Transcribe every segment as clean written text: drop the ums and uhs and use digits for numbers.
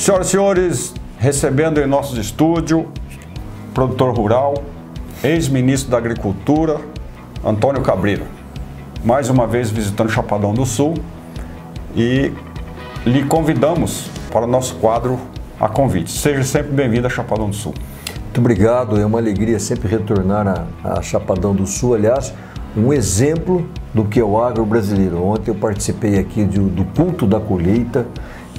Senhoras e senhores, recebendo em nossos estúdios, produtor rural, ex-ministro da Agricultura, Antônio Cabreira. Mais uma vez visitando Chapadão do Sul e lhe convidamos para o nosso quadro A Convite. Seja sempre bem-vindo a Chapadão do Sul. Muito obrigado, é uma alegria sempre retornar a Chapadão do Sul. Aliás, um exemplo do que é o agro brasileiro. Ontem eu participei aqui do culto da colheita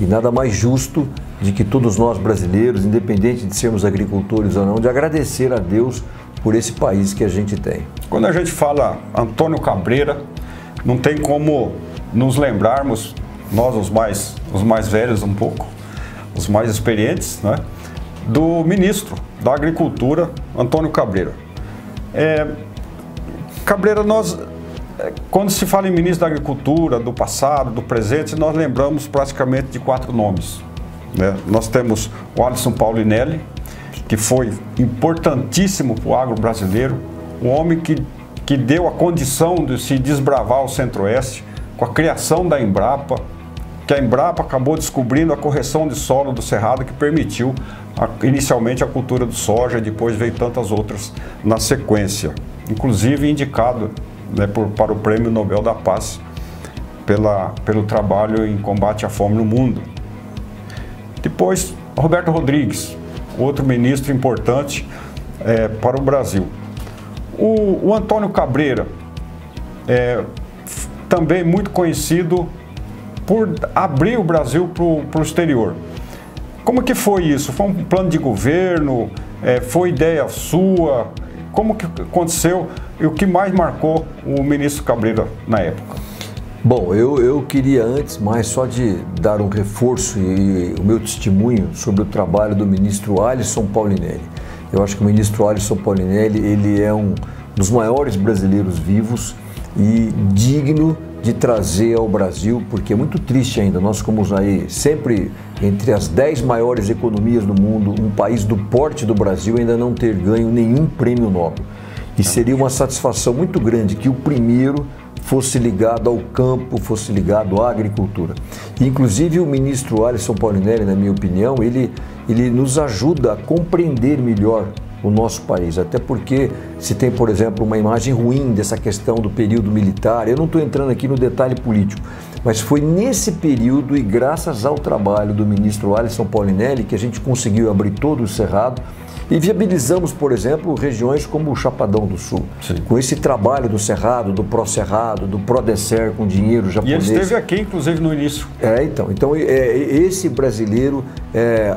e nada mais justo de que todos nós brasileiros, independente de sermos agricultores ou não, de agradecer a Deus por esse país que a gente tem. Quando a gente fala Antônio Cabreira, não tem como nos lembrarmos, nós os mais velhos um pouco, os mais experientes, né, do ministro da Agricultura, Antônio Cabreira. Cabreira, quando se fala em ministro da Agricultura, do passado, do presente, nós lembramos praticamente de 4 nomes. Né? Nós temos o Alisson Paulinelli, que foi importantíssimo para o agro brasileiro, um homem que deu a condição de se desbravar o Centro-Oeste com a criação da Embrapa, que a Embrapa acabou descobrindo a correção de solo do Cerrado, que permitiu inicialmente a cultura do soja, e depois veio tantas outras na sequência, inclusive indicado, né, para o Prêmio Nobel da Paz pelo trabalho em combate à fome no mundo. Depois, Roberto Rodrigues, outro ministro importante para o Brasil. O Antônio Cabreira, também muito conhecido por abrir o Brasil para o exterior. Como que foi isso? Foi um plano de governo? Foi ideia sua? Como que aconteceu e o que mais marcou o ministro Cabreira na época? Bom, eu queria antes mais só de dar um reforço e o meu testemunho sobre o trabalho do ministro Alisson Paulinelli. Eu acho que o ministro Alisson Paulinelli, ele é um dos maiores brasileiros vivos e digno de trazer ao Brasil, porque é muito triste ainda, nós somos aí sempre entre as 10 maiores economias do mundo, um país do porte do Brasil ainda não ter ganho nenhum prêmio Nobel. E seria uma satisfação muito grande que o primeiro fosse ligado ao campo, fosse ligado à agricultura. E, inclusive, o ministro Alisson Paulinelli, na minha opinião, ele nos ajuda a compreender melhor o nosso país, até porque se tem, por exemplo, uma imagem ruim dessa questão do período militar, eu não estou entrando aqui no detalhe político, mas foi nesse período e graças ao trabalho do ministro Alisson Paulinelli que a gente conseguiu abrir todo o Cerrado e viabilizamos, por exemplo, regiões como o Chapadão do Sul. Sim. Com esse trabalho do Cerrado, do Pró-Cerrado, do Prodecer com dinheiro japonês. E ele esteve aqui, inclusive, no início. Então esse brasileiro,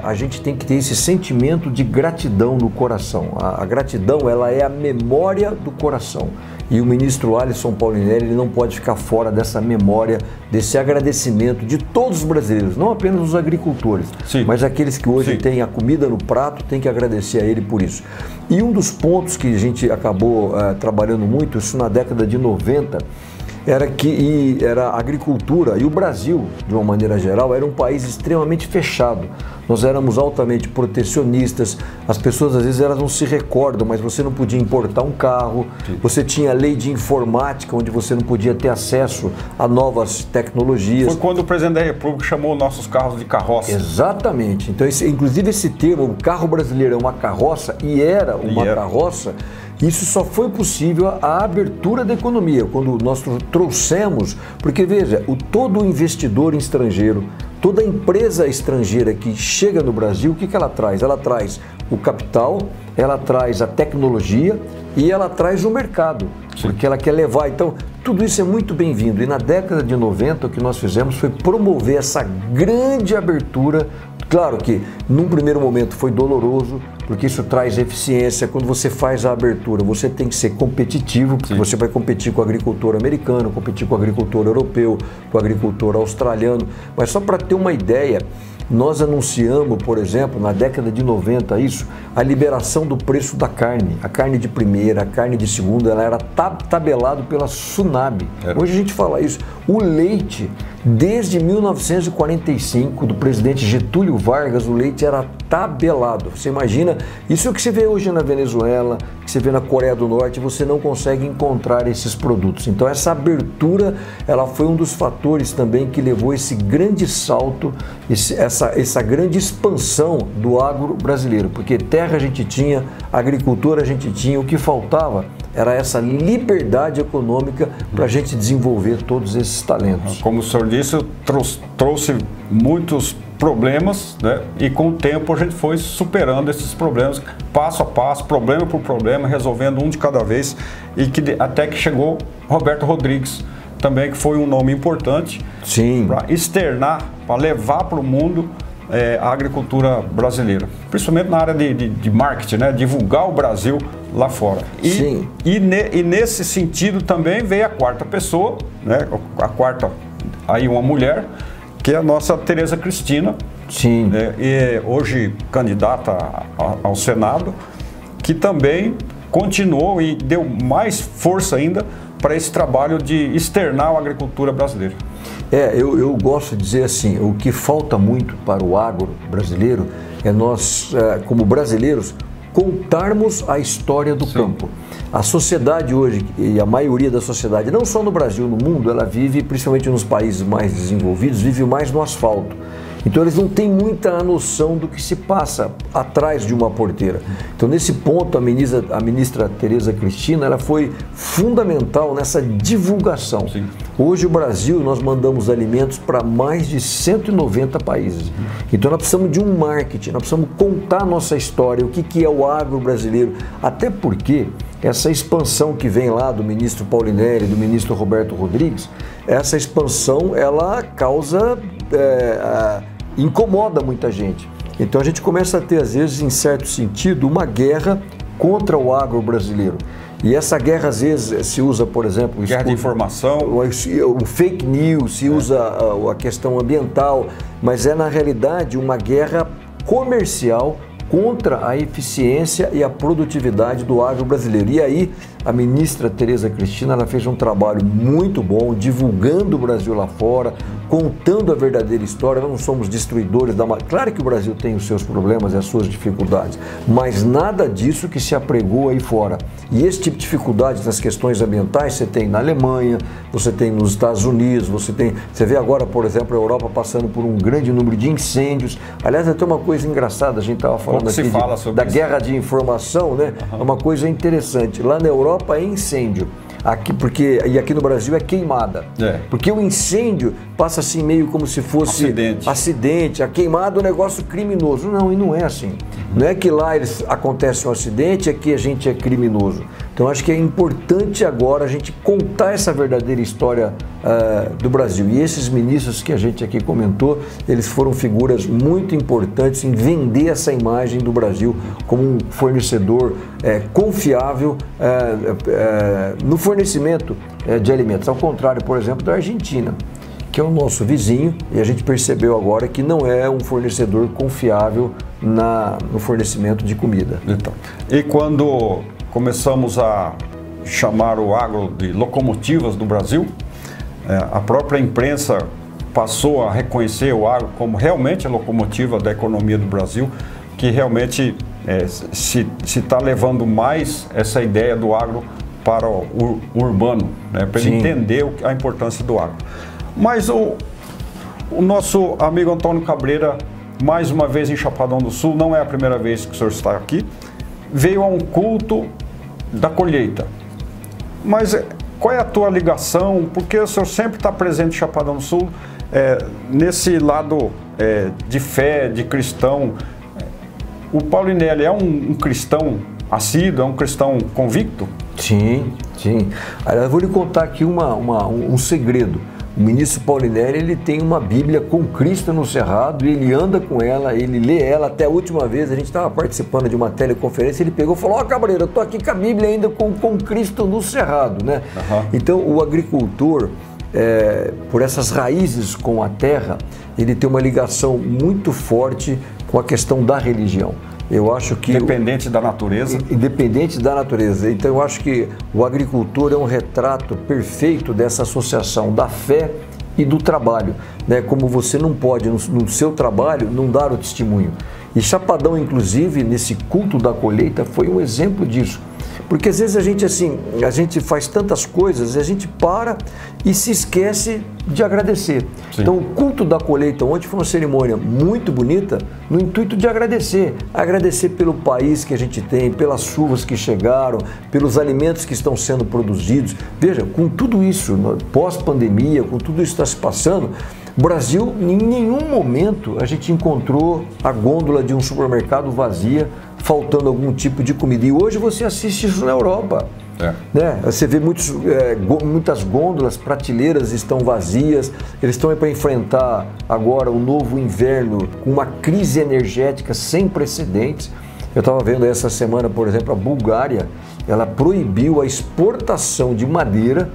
a gente tem que ter esse sentimento de gratidão no coração. A gratidão, ela é a memória do coração. E o ministro Alisson Paulinelli, ele não pode ficar fora dessa memória, desse agradecimento de todos os brasileiros, não apenas os agricultores, sim, mas aqueles que hoje têm a comida no prato, tem que agradecer a ele por isso. E um dos pontos que a gente acabou trabalhando muito, isso na década de 90, era a agricultura, e o Brasil, de uma maneira geral, era um país extremamente fechado. Nós éramos altamente protecionistas, as pessoas às vezes elas não se recordam, mas você não podia importar um carro, sim, você tinha a lei de informática, onde você não podia ter acesso a novas tecnologias. Foi quando o presidente da República chamou nossos carros de carroça. Exatamente. Então, inclusive esse termo, o carro brasileiro é uma carroça, e era uma carroça. Isso só foi possível a abertura da economia, quando nós trouxemos, porque veja, todo investidor estrangeiro, toda empresa estrangeira que chega no Brasil, o que ela traz? Ela traz o capital, ela traz a tecnologia e ela traz o mercado, porque ela quer levar. Então, tudo isso é muito bem-vindo. E na década de 90, o que nós fizemos foi promover essa grande abertura. Claro que, num primeiro momento, foi doloroso, porque isso traz eficiência. Quando você faz a abertura, você tem que ser competitivo, porque você vai competir com o agricultor americano, competir com o agricultor europeu, com o agricultor australiano. Mas só para ter uma ideia, nós anunciamos, por exemplo, na década de 90, a liberação do preço da carne. A carne de primeira, a carne de segunda, ela era tabelado pela SUNAB. Hoje a gente fala isso. O leite Desde 1945, do presidente Getúlio Vargas, o leite era tabelado. Você imagina, isso é o que você vê hoje na Venezuela, que você vê na Coreia do Norte, você não consegue encontrar esses produtos. Então essa abertura, ela foi um dos fatores também que levou esse grande salto, essa grande expansão do agro brasileiro, porque terra a gente tinha, agricultura a gente tinha, o que faltava era essa liberdade econômica para a gente desenvolver todos esses talentos. Como o senhor disse, trouxe muitos problemas, né? E com o tempo a gente foi superando esses problemas, passo a passo, problema por problema, resolvendo um de cada vez, e até que chegou Roberto Rodrigues, também, que foi um nome importante para externar, para levar para o mundo a agricultura brasileira, principalmente na área de marketing, né? Divulgar o Brasil lá fora. E nesse sentido também veio a quarta pessoa, né? A quarta, aí uma mulher, que é a nossa Tereza Cristina, né? E hoje candidata ao Senado, que também continuou e deu mais força ainda para esse trabalho de externar a agricultura brasileira. Eu gosto de dizer assim, o que falta muito para o agro brasileiro é nós, como brasileiros, contarmos a história do campo. A sociedade hoje, e a maioria da sociedade, não só no Brasil, no mundo, ela vive, principalmente nos países mais desenvolvidos, vive mais no asfalto. Então eles não têm muita noção do que se passa atrás de uma porteira. Então nesse ponto a ministra Tereza Cristina, ela foi fundamental nessa divulgação. Sim. Hoje o Brasil, nós mandamos alimentos para mais de 190 países. Então nós precisamos de um marketing, nós precisamos contar a nossa história, o que é o agro brasileiro. Até porque essa expansão que vem lá do ministro Paulinelli, do ministro Roberto Rodrigues, essa expansão ela causa... incomoda muita gente. Então a gente começa a ter, às vezes, em certo sentido, uma guerra contra o agro brasileiro. E essa guerra, às vezes, se usa, por exemplo... Guerra de informação. O fake news, se usa a questão ambiental, mas é, na realidade, uma guerra comercial contra a eficiência e a produtividade do agro brasileiro. E aí, a ministra Tereza Cristina, ela fez um trabalho muito bom, divulgando o Brasil lá fora, contando a verdadeira história. Nós não somos destruidores da... Claro que o Brasil tem os seus problemas e as suas dificuldades, mas nada disso que se apregou aí fora. E esse tipo de dificuldade nas questões ambientais você tem na Alemanha, você tem nos Estados Unidos, você vê agora, por exemplo, a Europa passando por um grande número de incêndios. Aliás, até uma coisa engraçada, a gente estava falando aqui da guerra de informação, né? É uma coisa interessante. Lá na Europa é incêndio. E aqui no Brasil é queimada. Porque o incêndio passa assim meio como se fosse acidente. A queimada é um negócio criminoso. Não, e não é assim. Não é que lá acontece um acidente e aqui a gente é criminoso. Então acho que é importante agora a gente contar essa verdadeira história do Brasil. E esses ministros que a gente aqui comentou, eles foram figuras muito importantes em vender essa imagem do Brasil como um fornecedor confiável no fornecimento de alimentos. Ao contrário, por exemplo, da Argentina, que é o nosso vizinho, e a gente percebeu agora que não é um fornecedor confiável no fornecimento de comida. Então, e quando começamos a chamar o agro de locomotivas do Brasil, a própria imprensa passou a reconhecer o agro como realmente a locomotiva da economia do Brasil, que realmente se está levando mais essa ideia do agro para o urbano, né, para ele entender a importância do agro. Mas o nosso amigo Antônio Cabreira, mais uma vez em Chapadão do Sul, não é a primeira vez que o senhor está aqui, veio a um culto da colheita. Mas qual é a tua ligação? Porque o senhor sempre está presente em Chapadão do Sul, nesse lado de fé, de cristão. O Paulinelli é um cristão assíduo, é um cristão convicto? Sim. Eu vou lhe contar aqui um segredo. O ministro Paulinelli, ele tem uma Bíblia com Cristo no cerrado, e ele anda com ela, ele lê ela. Até a última vez, a gente estava participando de uma teleconferência, ele pegou e falou: Cabreira, eu estou aqui com a Bíblia ainda com Cristo no cerrado, né? Então, o agricultor, por essas raízes com a terra, ele tem uma ligação muito forte com a questão da religião. Eu acho que... Independente da natureza? Independente da natureza. Então eu acho que o agricultor é um retrato perfeito dessa associação da fé e do trabalho, né? Como você não pode, no seu trabalho, não dar o testemunho. E Chapadão, inclusive, nesse culto da colheita, foi um exemplo disso. Porque às vezes a gente faz tantas coisas, a gente para e se esquece de agradecer. Sim. Então o culto da colheita ontem foi uma cerimônia muito bonita, no intuito de agradecer. Agradecer pelo país que a gente tem, pelas chuvas que chegaram, pelos alimentos que estão sendo produzidos. Veja, com tudo isso, pós-pandemia, com tudo isso que está se passando, o Brasil, em nenhum momento a gente encontrou a gôndola de um supermercado vazia, faltando algum tipo de comida. E hoje você assiste isso na Europa. Né? Você vê muitas gôndolas, prateleiras estão vazias, eles estão aí para enfrentar agora o novo inverno com uma crise energética sem precedentes. Eu estava vendo essa semana, por exemplo, a Bulgária, ela proibiu a exportação de madeira,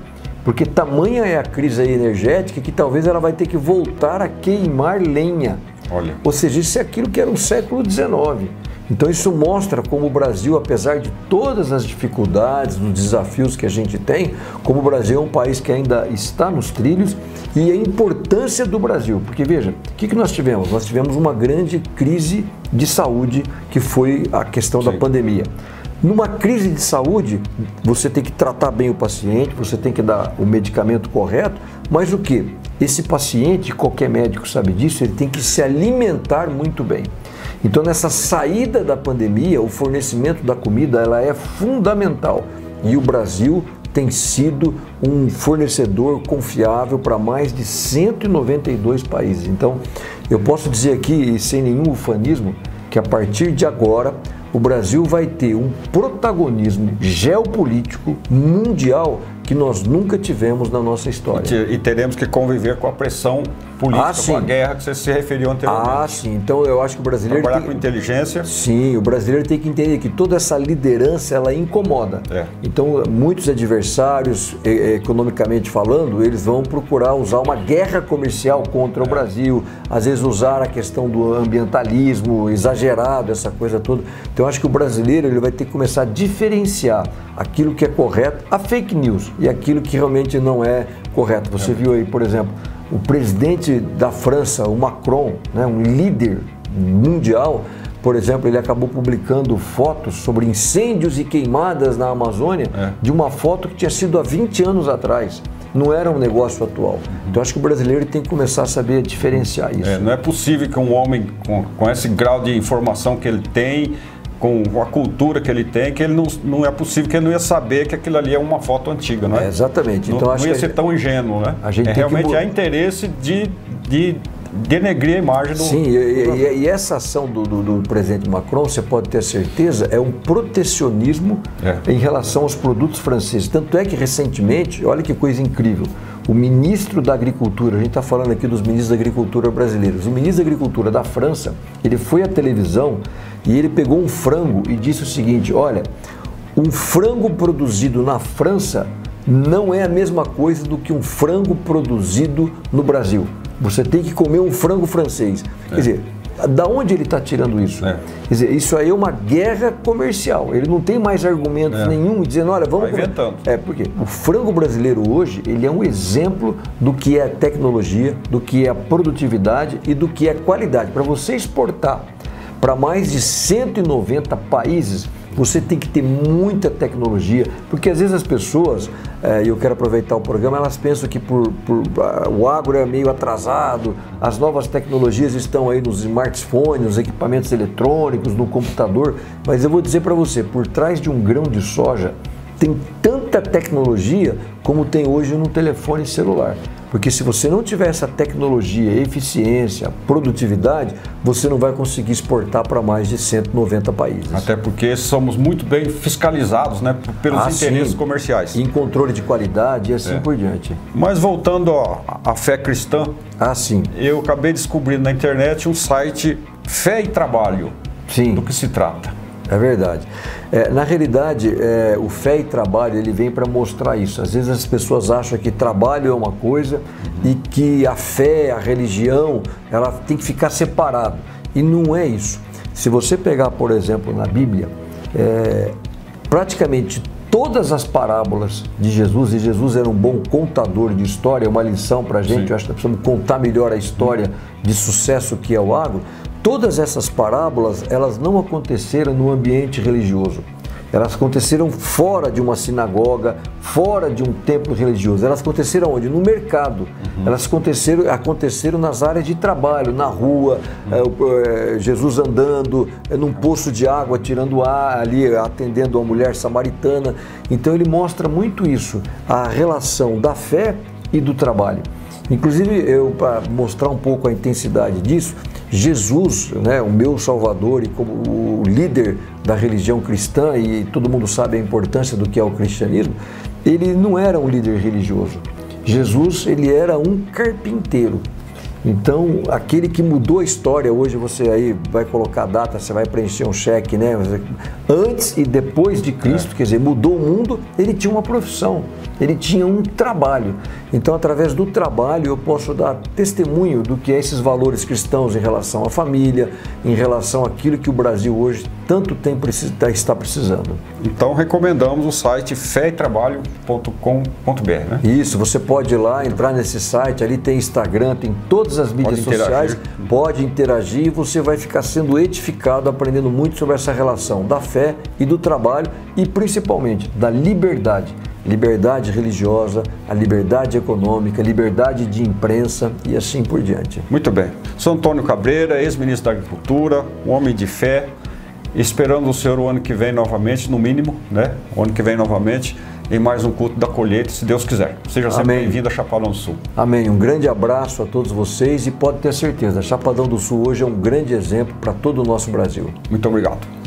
porque tamanha é a crise energética que talvez ela vai ter que voltar a queimar lenha. Olha. Ou seja, isso é aquilo que era o século XIX. Então isso mostra como o Brasil, apesar de todas as dificuldades, dos desafios que a gente tem, como o Brasil é um país que ainda está nos trilhos, e a importância do Brasil. Porque veja, o que nós tivemos? Nós tivemos uma grande crise de saúde, que foi a questão da pandemia. Numa crise de saúde, você tem que tratar bem o paciente, você tem que dar o medicamento correto, mas o quê? Esse paciente, qualquer médico sabe disso, ele tem que se alimentar muito bem. Então, nessa saída da pandemia, o fornecimento da comida ela é fundamental. E o Brasil tem sido um fornecedor confiável para mais de 192 países. Então, eu posso dizer aqui, sem nenhum ufanismo, que a partir de agora, o Brasil vai ter um protagonismo geopolítico mundial que nós nunca tivemos na nossa história. E teremos que conviver com a pressão política, com a guerra que você se referiu anteriormente. Sim. Então eu acho que o brasileiro trabalhar com inteligência. Sim, o brasileiro tem que entender que toda essa liderança, ela incomoda. Então muitos adversários, economicamente falando, eles vão procurar usar uma guerra comercial contra o Brasil, às vezes usar a questão do ambientalismo exagerado, essa coisa toda. Então eu acho que o brasileiro ele vai ter que começar a diferenciar aquilo que é correto, a fake news, e aquilo que realmente não é correto. Você viu aí, por exemplo, o presidente da França, o Macron, né, um líder mundial, por exemplo, ele acabou publicando fotos sobre incêndios e queimadas na Amazônia, de uma foto que tinha sido há 20 anos atrás. Não era um negócio atual. Então acho que o brasileiro tem que começar a saber diferenciar isso. Não é possível que um homem com esse grau de informação que ele tem, com a cultura que ele tem, que ele não é possível que ele não ia saber que aquilo ali é uma foto antiga, não é? Exatamente. Então, não ia ser tão ingênuo, né? Realmente há interesse de denegrir a imagem do... Sim, e essa ação do presidente Macron, você pode ter certeza, é um protecionismo em relação aos produtos franceses. Tanto é que recentemente, olha que coisa incrível, o ministro da Agricultura, a gente está falando aqui dos ministros da Agricultura brasileiros, o ministro da Agricultura da França, ele foi à televisão e ele pegou um frango e disse o seguinte: olha, um frango produzido na França não é a mesma coisa do que um frango produzido no Brasil. Você tem que comer um frango francês. Quer dizer, da onde ele está tirando isso? Quer dizer, isso aí é uma guerra comercial. Ele não tem mais argumentos nenhum dizendo, olha, vamos comer. Porque o frango brasileiro hoje, ele é um exemplo do que é tecnologia, do que é produtividade e do que é qualidade. Para você exportar para mais de 190 países, você tem que ter muita tecnologia, porque às vezes as pessoas, e eu quero aproveitar o programa, elas pensam que o agro é meio atrasado, as novas tecnologias estão aí nos smartphones, nos equipamentos eletrônicos, no computador, mas eu vou dizer para você, por trás de um grão de soja, tem tanta tecnologia como tem hoje no telefone celular. Porque se você não tiver essa tecnologia, eficiência, produtividade, você não vai conseguir exportar para mais de 190 países. Até porque somos muito bem fiscalizados, né, pelos interesses comerciais. Em controle de qualidade e assim por diante. Mas voltando à fé cristã, eu acabei descobrindo na internet um site Fé e Trabalho. Do que se trata? É verdade. Na realidade, o Fé e Trabalho, ele vem para mostrar isso. Às vezes as pessoas acham que trabalho é uma coisa e que a fé, a religião, ela tem que ficar separado. E não é isso. Se você pegar, por exemplo, na Bíblia, praticamente todas as parábolas de Jesus, e Jesus era um bom contador de história, uma lição para a gente. Eu acho que nós precisamos contar melhor a história de sucesso que é o agro. Todas essas parábolas, elas não aconteceram no ambiente religioso. Elas aconteceram fora de uma sinagoga, fora de um templo religioso. Elas aconteceram onde? No mercado. Elas aconteceram nas áreas de trabalho, na rua, Jesus andando, num poço de água, tirando ar, ali atendendo a mulher samaritana. Então ele mostra muito isso, a relação da fé e do trabalho. Inclusive, para mostrar um pouco a intensidade disso, Jesus, né, o meu Salvador e como o líder da religião cristã, e todo mundo sabe a importância do que é o cristianismo, ele não era um líder religioso. Jesus, ele era um carpinteiro. Então, aquele que mudou a história, hoje você aí vai colocar a data, você vai preencher um cheque, né? Antes e depois de Cristo, quer dizer, mudou o mundo, ele tinha uma profissão, ele tinha um trabalho. Então, através do trabalho, eu posso dar testemunho do que é esses valores cristãos em relação à família, em relação àquilo que o Brasil hoje tanto está precisando. Então, recomendamos o site feetrabalho.com.br, né? Isso, você pode ir lá, entrar nesse site, ali tem Instagram, tem todas as mídias sociais, pode interagir e você vai ficar sendo edificado, aprendendo muito sobre essa relação da fé e do trabalho e principalmente da liberdade. Liberdade religiosa, a liberdade econômica, liberdade de imprensa e assim por diante. Muito bem. Sou Antônio Cabreira, ex-ministro da Agricultura, um homem de fé, esperando o senhor o ano que vem novamente, no mínimo, né? O ano que vem novamente, em mais um culto da colheita, se Deus quiser. Seja sempre bem-vindo a Chapadão do Sul. Amém. Um grande abraço a todos vocês e pode ter certeza, Chapadão do Sul hoje é um grande exemplo para todo o nosso Brasil. Muito obrigado.